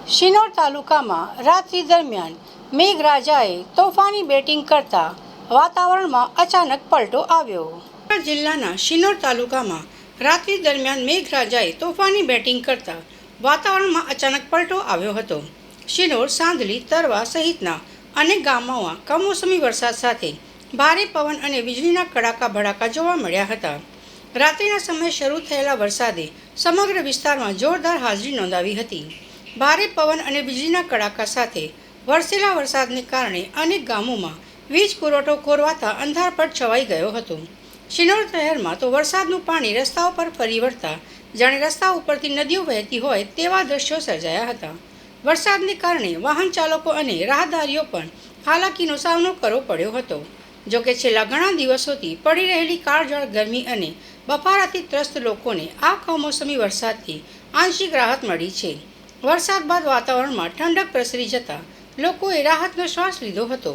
શિનોર તાલુકામાં રાત્રિ દરમિયાન મેઘરાજાએ તોફાની બેટિંગ કરતા વાતાવરણમાં અચાનક પલટો આવ્યો. જિલ્લાના શિનોર તાલુકામાં રાત્રિ દરમિયાન મેઘરાજાએ તોફાની બેટિંગ કરતા વાતાવરણમાં અચાનક પલટો આવ્યો હતો. શિનોર, સાંદલી, તરવા સહિતના અનેક ગામોમાં કમોસમી વરસાદ સાથે ભારે પવન અને વીજળીના કડાકા ભડાકા જોવા મળ્યા હતા. રાત્રિના સમયે શરૂ થયેલા વરસાદે સમગ્ર વિસ્તારમાં જોરદાર હાજરી નોંધાવી હતી. ભારે પવન અને વીજળીના કડાકા સાથે વરસેલા વરસાદને કારણે અનેક ગામોમાં વીજ પુરવઠો ખોરવાતા અંધારપટ છવાઈ ગયો હતો. શિનોર શહેરમાં તો વરસાદનું પાણી રસ્તાઓ પર ફરી વળતા જાણે રસ્તા ઉપરથી નદીઓ વહેતી હોય તેવા દ્રશ્યો સર્જાયા હતા. વરસાદને કારણે વાહન ચાલકો અને રાહદારીઓ પણ હાલાકીનો સામનો કરવો પડ્યો હતો. જોકે છેલ્લા ઘણા દિવસોથી પડી રહેલી કાળઝાળ ગરમી અને બફારાથી ત્રસ્ત લોકોને આ કમોસમી વરસાદથી આંશિક રાહત મળી છે. વરસાદ બાદ વાતાવરણમાં ઠંડક પ્રસરી જતા લોકોએ રાહતનો શ્વાસ લીધો હતો.